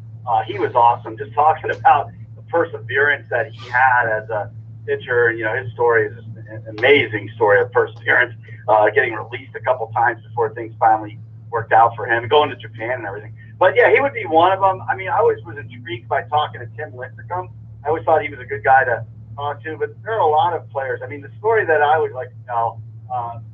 He was awesome, just talking about the perseverance that he had as a pitcher. And, you know, his story is an amazing story of perseverance, getting released a couple times before things finally worked out for him, going to Japan and everything. But yeah, he would be one of them. I mean, I always was intrigued by talking to Tim Lincecum. I always thought he was a good guy to talk to, but there are a lot of players. I mean, the story that I would like to tell,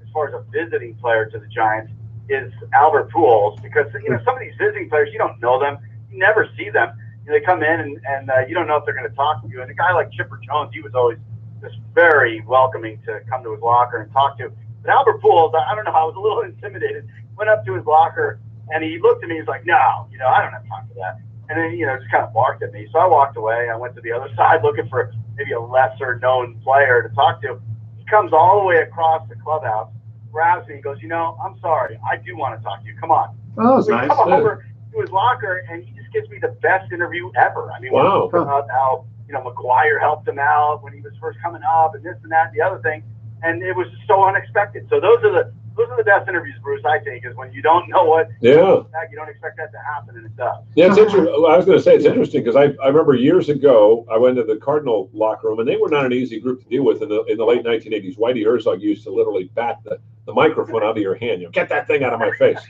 as far as a visiting player to the Giants, is Albert Pujols, because, you know, some of these visiting players, you don't know them, you never see them. You know, they come in and you don't know if they're going to talk to you. And a guy like Chipper Jones, he was always just very welcoming to come to his locker and talk to. But Albert Pujols, I don't know, I was a little intimidated. Went up to his locker, and he looked at me. He's like, "No, you know, I don't have time for that." And then, you know, just kind of barked at me. So I walked away. I went to the other side looking for maybe a lesser known player to talk to. He comes all the way across the clubhouse, grabs me, and goes, "You know, I'm sorry. I do want to talk to you. Come on." Oh, that's nice. Come over to his locker, and he just gives me the best interview ever. I mean, wow. About how, you know, McGuire helped him out when he was first coming up, and this and that and the other thing. And it was just so unexpected. So those are the best interviews, Bruce, I think, is when you don't know what you don't expect that to happen, and it does. Yeah, it's interesting. I was going to say it's interesting because I remember years ago I went to the Cardinal locker room, and they were not an easy group to deal with in the late 1980s. Whitey Herzog used to literally bat the microphone out of your hand. You know, "Get that thing out of my face."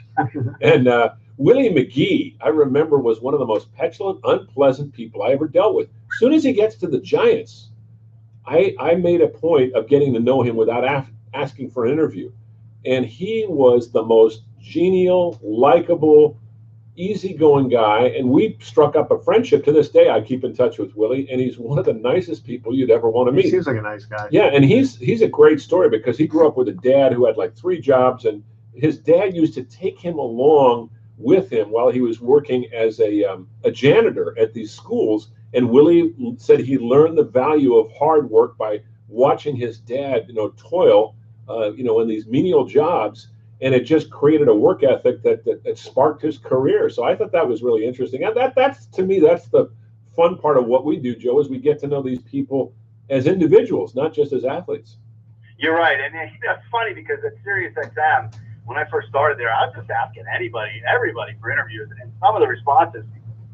And Willie McGee, I remember, was one of the most petulant, unpleasant people I ever dealt with. As soon as he gets to the Giants, I made a point of getting to know him without asking for an interview. And he was the most genial, likable, easygoing guy. And we struck up a friendship. To this day, I keep in touch with Willie, and he's one of the nicest people you'd ever want to meet. He seems like a nice guy. Yeah, and he's a great story because he grew up with a dad who had like 3 jobs, and his dad used to take him along with him while he was working as a janitor at these schools. And Willie said he learned the value of hard work by watching his dad, you know, toil, you know, in these menial jobs, and it just created a work ethic that sparked his career. So I thought that was really interesting. And that's to me, that's the fun part of what we do, Joe, is we get to know these people as individuals, not just as athletes. You're right, and it's funny because at SiriusXM, when I first started there, I was just asking everybody for interviews, and some of the responses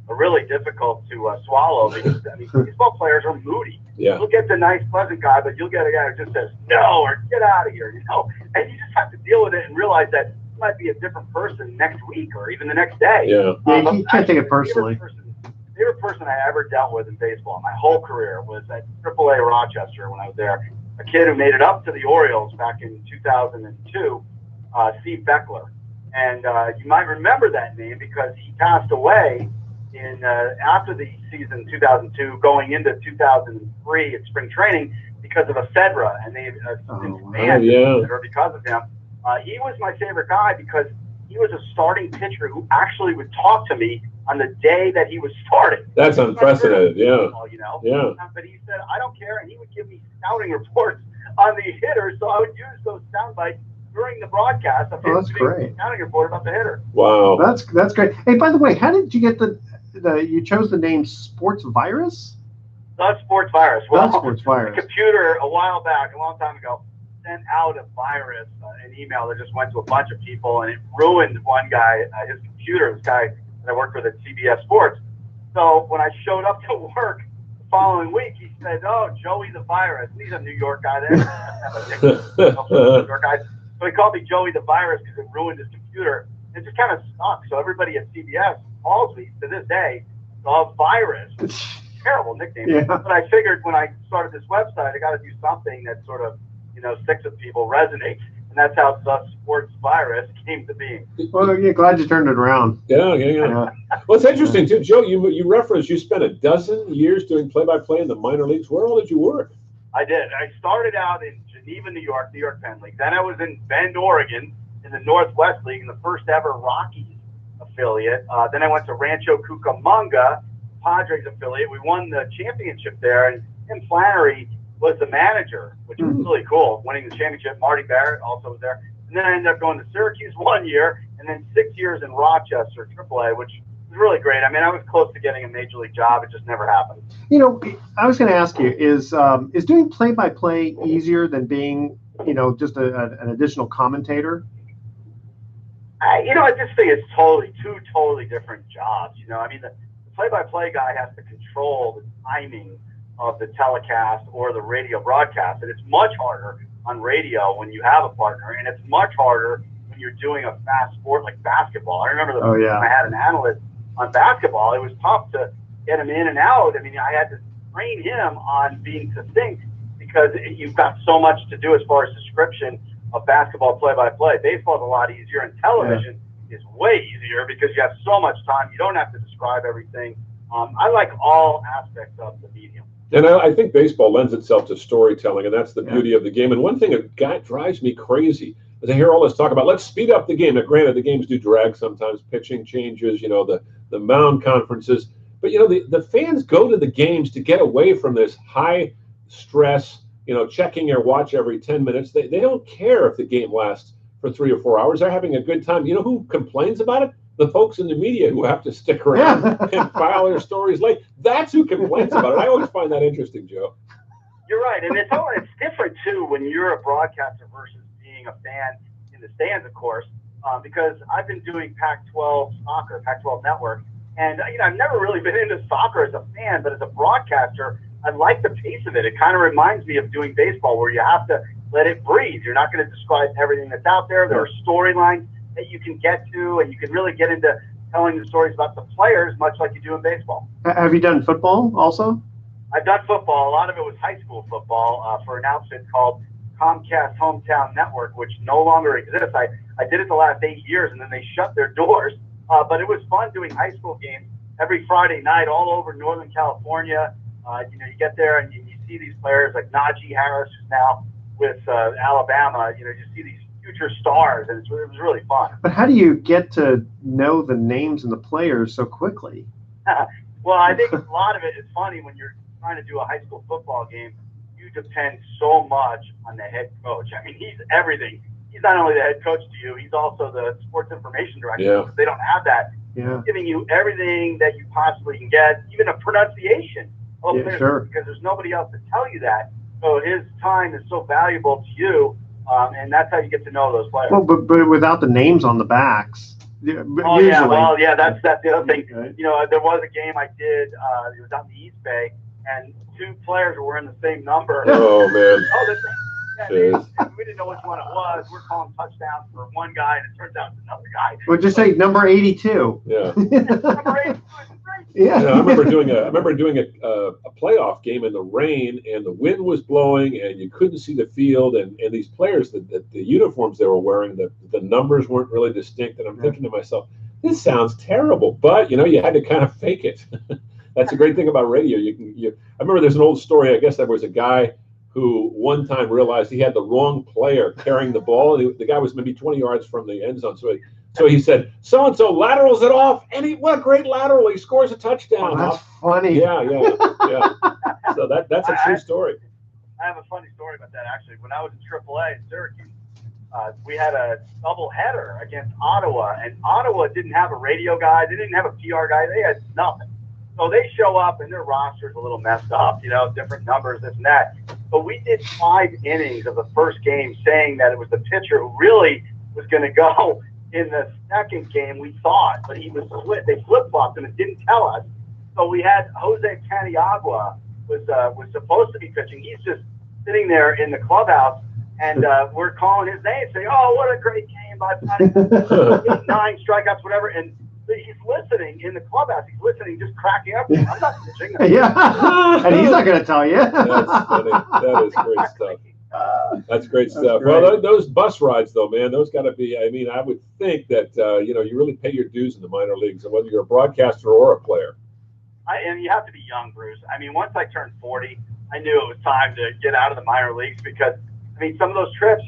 are really difficult to swallow because, I mean, baseball players are moody. Yeah. You'll get the nice, pleasant guy, but you'll get a guy who just says no or get out of here, you know. And you just have to deal with it and realize that you might be a different person next week or even the next day. Yeah. You can't take it personally. The favorite person I ever dealt with in baseball my whole career was at AAA Rochester when I was there. A kid who made it up to the Orioles back in 2002, Steve Beckler. And you might remember that name because he passed away in after the season 2002, going into 2003 at spring training because of ephedra, and they banned because of him. He was my favorite guy because he was a starting pitcher who actually would talk to me on the day that he was starting. That's unprecedented. Yeah. You know. Yeah. But he said, I don't care, and he would give me scouting reports on the hitter, so I would use those sound bites during the broadcast of him that's great. scouting report about the hitter. Wow. That's great. Hey, by the way, how did you get you chose the name Sports Virus? The Sports Virus. Well, The Sports Virus. The computer a while back, a long time ago, sent out a virus, an email that just went to a bunch of people, and it ruined one guy, his computer, this guy that I worked with at CBS Sports. So when I showed up to work the following week, he said, "Oh, Joey the Virus." He's a New York guy there. New York guy. So he called me Joey the Virus because it ruined his computer. It just kind of stuck. So everybody at CBS calls me to this day, the Virus. Terrible nickname. Yeah. But I figured when I started this website, I got to do something that sort of, sticks with people, resonates. And that's how the Sports Virus came to be. Well, yeah, glad you turned it around. Yeah. Well, it's interesting too, Joe. You referenced you spent a dozen years doing play-by-play in the minor leagues. Where all did you work? I did. I started out in Geneva, New York Penn League. Then I was in Bend, Oregon, in the Northwest League, in the first ever Rockies affiliate. Then I went to Rancho Cucamonga, Padres affiliate. We won the championship there, and Tim Flannery was the manager, which was really cool, winning the championship. Marty Barrett also was there. And then I ended up going to Syracuse 1 year, and then 6 years in Rochester, AAA, which was really great. I mean, I was close to getting a major league job. It just never happened. I was going to ask you, is doing play-by-play easier than being, just an additional commentator? I just think it's two totally different jobs. I mean, the play-by-play guy has to control the timing of the telecast or the radio broadcast, and it's much harder on radio when you have a partner, and it's much harder when you're doing a fast sport like basketball. I remember when I had an analyst on basketball, it was tough to get him in and out. I mean, I had to train him on being succinct because you've got so much to do as far as description of basketball play-by-play. Baseball is a lot easier, and television is way easier because you have so much time. You don't have to describe everything. I like all aspects of the medium. And I think baseball lends itself to storytelling, and that's the beauty of the game. And one thing that drives me crazy is I hear all this talk about, let's speed up the game. Now, granted, the games do drag sometimes, pitching changes, the mound conferences. But, the fans go to the games to get away from this high stress, checking your watch every 10 minutes. They don't care if the game lasts for 3 or 4 hours. They're having a good time. You know who complains about it? The folks in the media who have to stick around and file their stories late. That's who complains about it. I always find that interesting, Joe. You're right. And it's different, too, when you're a broadcaster versus being a fan in the stands, of course, because I've been doing Pac-12 soccer, Pac-12 network. And, I've never really been into soccer as a fan, but as a broadcaster, I like the pace of it. It kind of reminds me of doing baseball where you have to let it breathe. You're not going to describe everything that's out there. There are storylines that you can get to, and you can really get into telling the stories about the players, much like you do in baseball. Have you done football also? I've done football. A lot of it was high school football for an outfit called Comcast Hometown Network, which no longer exists. I did it the last 8 years, and then they shut their doors. But it was fun doing high school games every Friday night all over Northern California. You get there and you see these players like Najee Harris, who's now with Alabama. You see these future stars, and it was really fun. But how do you get to know the names and the players so quickly? Well, I think a lot of it is funny when you're trying to do a high school football game. You depend so much on the head coach. I mean, he's everything. He's not only the head coach to you, he's also the sports information director. Yeah. If they don't have that, he's giving you everything that you possibly can get, even a pronunciation of players, because there's nobody else to tell you that. So his time is so valuable to you. And that's how you get to know those players. Well, but without the names on the backs. Oh, usually. yeah. Well, yeah, that's the other thing. Right. There was a game I did. It was out in the East Bay, and 2 players were wearing the same number. Oh, man. We didn't know which one it was. We're calling touchdowns for one guy, and it turns out it's another guy. Well, just say number 82. Yeah. Number 82 is great. Yeah. I remember doing a playoff game in the rain, and the wind was blowing, and you couldn't see the field, and these players, the uniforms they were wearing, the numbers weren't really distinct, and I'm thinking to myself, this sounds terrible, but you had to kind of fake it. That's the great thing about radio. I remember there's an old story. I guess there was a guy who one time realized he had the wrong player carrying the ball, and the guy was maybe 20 yards from the end zone, so he So he said, so-and-so laterals it off, and what a great lateral. He scores a touchdown. Oh, that's funny. Yeah. So that's a true story. I have a funny story about that, actually. When I was in AAA in Syracuse, we had a double header against Ottawa, and Ottawa didn't have a radio guy. They didn't have a PR guy. They had nothing. So they show up, and their roster's a little messed up, different numbers, this and that. But we did 5 innings of the first game saying that it was the pitcher who really was going to go in the second game, we thought. But they flip-flopped him and didn't tell us. So we had Jose Paniagua was supposed to be pitching. He's just sitting there in the clubhouse, and we're calling his name, saying, "Oh, what a great game by Patty! 9 strikeouts, whatever." And he's listening in the clubhouse. He's listening, just cracking up. I'm not pitching. Yeah, and he's not going to tell you. That's funny. That is great stuff. That's great stuff. Well, those bus rides, though, man, those got to be. I mean, I would think that you really pay your dues in the minor leagues, and whether you're a broadcaster or a player. And you have to be young, Bruce. I mean, once I turned 40, I knew it was time to get out of the minor leagues because, I mean, some of those trips,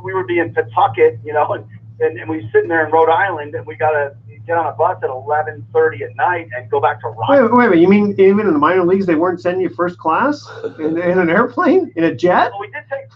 we would be in Pawtucket, and we were sitting there in Rhode Island, and we got to get on a bus at 11:30 at night and go back to Rochester. Wait, you mean even in the minor leagues they weren't sending you first class in an airplane, in a jet? Well, we did take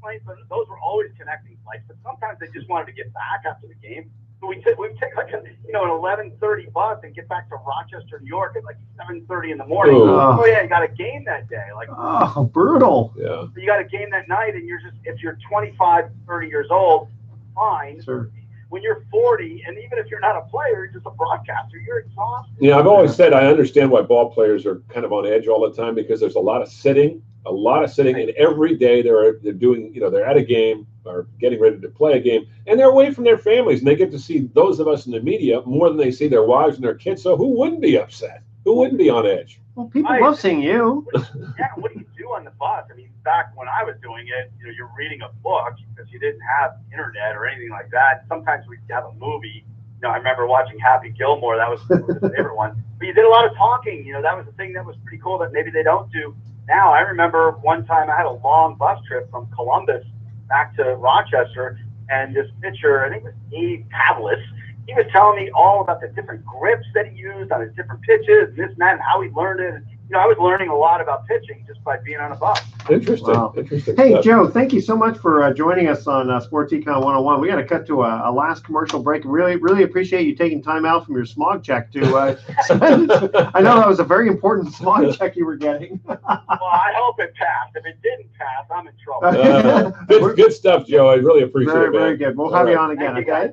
planes, but those were always connecting flights. But sometimes they just wanted to get back after the game. So we'd take like an 11:30 bus and get back to Rochester, New York at like 7:30 in the morning. Oh yeah, you got a game that day. Like, oh, brutal. Yeah. You got a game that night, and if you're 25, 30 years old, fine. Sure. When you're 40, and even if you're not a player, you're just a broadcaster, you're exhausted. Yeah, I've always said I understand why ball players are kind of on edge all the time because there's a lot of sitting, and every day they're doing, they're at a game or getting ready to play a game, and they're away from their families, and they get to see those of us in the media more than they see their wives and their kids. So who wouldn't be upset? Who wouldn't be on edge? Well, people love seeing you. Yeah, what do you do on the bus? I mean, back when I was doing it, you're reading a book because you didn't have internet or anything like that. Sometimes we'd have a movie. I remember watching Happy Gilmore. That was the favorite one. But you did a lot of talking. That was the thing that was pretty cool that maybe they don't do now. I remember one time I had a long bus trip from Columbus back to Rochester, and this pitcher, I think it was Abe Pavlis, he was telling me all about the different grips that he used on his different pitches, and this and that, and how he learned it. And, I was learning a lot about pitching just by being on a bus. Interesting. Wow. Interesting. Hey, stuff. Joe, thank you so much for joining us on Sports Econ 101. We got to cut to a last commercial break. Really, really appreciate you taking time out from your smog check to spend. I know that was a very important smog check you were getting. Well, I hope it passed. If it didn't pass, I'm in trouble. Good stuff, Joe. I really appreciate it, man. Very good. We'll have you on again, okay?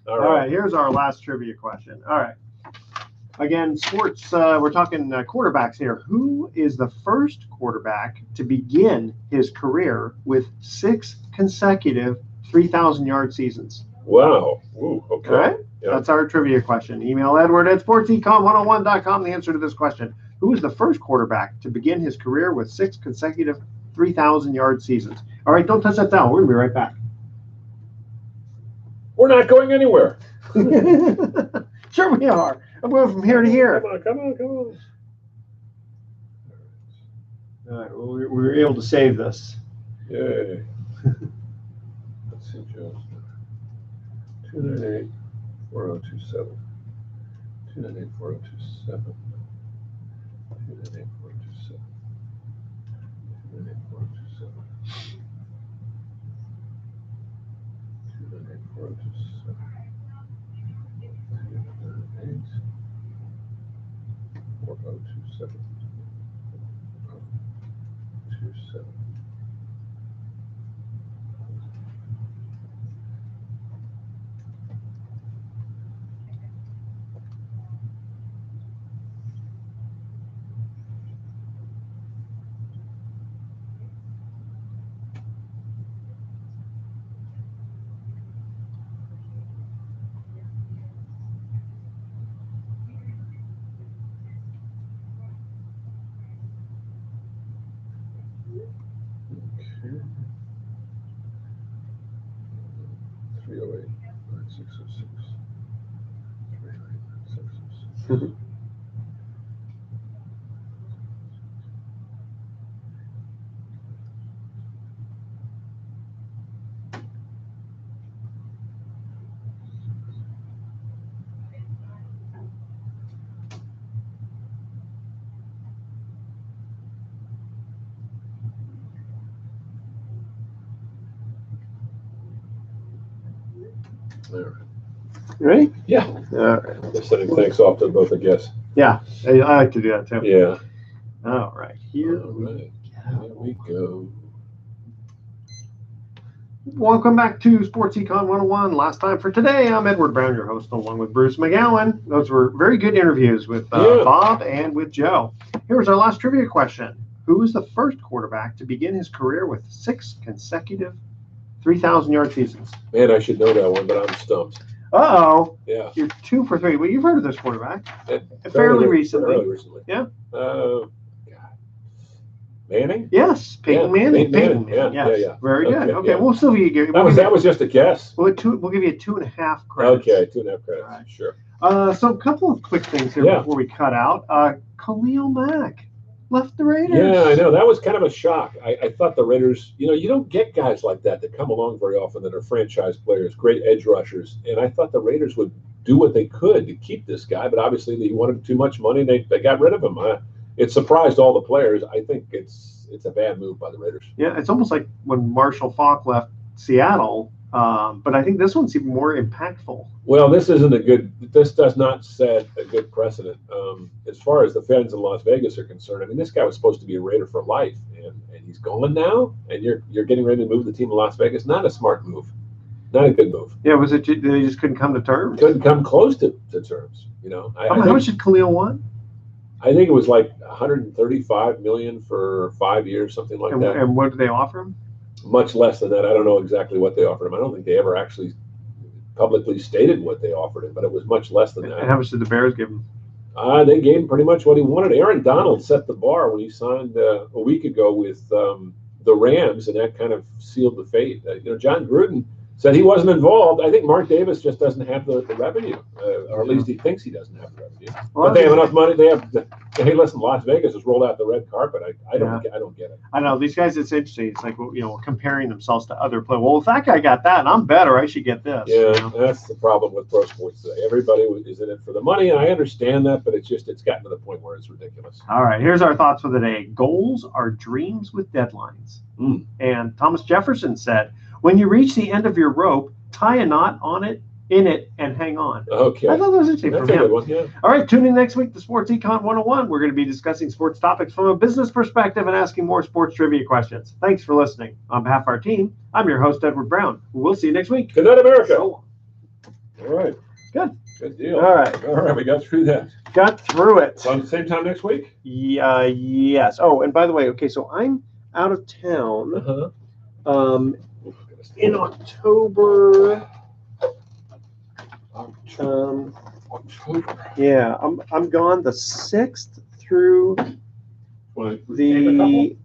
All right. Here's our last trivia question. All right. Again, sports, we're talking quarterbacks here. Who is the first quarterback to begin his career with 6 consecutive 3,000-yard seasons? Wow. Ooh, okay. All right? Yeah. That's our trivia question. Email Edward at sportsecon101.com the answer to this question. Who is the first quarterback to begin his career with 6 consecutive 3,000-yard seasons? All right, don't touch that down. We're going to be right back. We're not going anywhere. Sure we are. I'm going from here to here. Come on. All right, well, we were able to save this. Yay. Let's see, Joe. 298-4027. 298-4027. 298-4027. 298-4027. 298-4027. 4027. 27. Okay. 308 9606. 308 9606. All right. You ready? Yeah. All right. Just sending thanks off to both, I guess. Yeah, I like to do that too. Yeah. All right, here All right. Here we go. Welcome back to Sports Econ 101. Last time for today, I'm Edward Brown, your host, along with Bruce McGowan. Those were very good interviews with Bob and with Joe. Here was our last trivia question. Who was the first quarterback to begin his career with 6 consecutive 3,000-yard seasons? Man, I should know that one, but I'm stumped. Uh-oh. Yeah. You're 2 for 3. Well, you've heard of this quarterback. Fairly Fairly recently. recently. Yeah. God. Manning? Yes, Peyton Manning. Peyton Manning. Yes. Yeah. Very good. Okay, yeah. we'll still give you. That was just a guess. We'll give you 2.5 credits. Okay, 2.5 credits. All right. Sure. So a couple of quick things here before we cut out. Khalil Mack left the Raiders. Yeah, I know. That was kind of a shock. I thought the Raiders, you don't get guys like that come along very often that are franchise players, great edge rushers. And I thought the Raiders would do what they could to keep this guy, but obviously he wanted too much money and they got rid of him. It surprised all the players. I think it's a bad move by the Raiders. Yeah, it's almost like when Marshall Faulk left Seattle, but I think this one's even more impactful. Well, this does not set a good precedent. As far as the fans in Las Vegas are concerned, I mean, this guy was supposed to be a Raider for life, and he's gone now, and you're getting ready to move the team to Las Vegas. Not a smart move. Not a good move. Yeah, was it they just couldn't come to terms? Couldn't come close to terms, How much did Khalil want? I think it was like $135 million for 5 years, something like that. And what did they offer him? Much less than that. I don't know exactly what they offered him. I don't think they ever actually publicly stated what they offered him, but it was much less than that. And how much did the Bears give him? They gave him pretty much what he wanted. Aaron Donald set the bar when he signed a week ago with the Rams, and that kind of sealed the fate. John Gruden said he wasn't involved. I think Mark Davis just doesn't have the revenue, or at least he thinks he doesn't have the revenue. But they have enough money. Hey, listen, Las Vegas has rolled out the red carpet. I don't get it. I know these guys. It's interesting. It's like comparing themselves to other players. Well, if that guy got that, and I'm better, I should get this. Yeah, that's the problem with pro sports today. Everybody is in it for the money, and I understand that, but it's gotten to the point where it's ridiculous. All right, here's our thoughts for the day. Goals are dreams with deadlines. And Thomas Jefferson said, when you reach the end of your rope, tie a knot in it, and hang on. Okay. I thought that was interesting That's from him. a good one, yeah. All right, tune in next week to Sports Econ 101. We're going to be discussing sports topics from a business perspective and asking more sports trivia questions. Thanks for listening. On behalf of our team, I'm your host, Edward Brown. We'll see you next week. Good night, America. All right. Good. Good deal. All right. We got through that. Got through it. So same time next week? Yes. Oh, and by the way, okay, so I'm out of town in October. October. Yeah, I'm gone the 6th through the.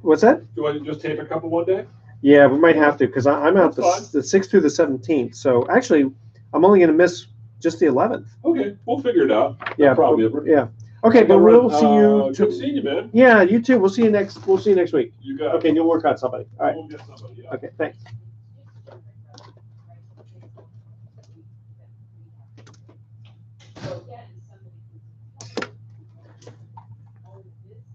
What's that? Do I just tape a couple one day? Yeah, we might have to because I'm out the 6th through the 17th. So actually, I'm only going to miss just the 11th. Okay, we'll figure it out. Yeah, probably. Yeah. Okay, but we'll see you. Good seeing you, man. Yeah, you too. We'll see you next week. You got it. Okay, and you'll work on somebody. All right. We'll get somebody. Yeah. Okay, thanks.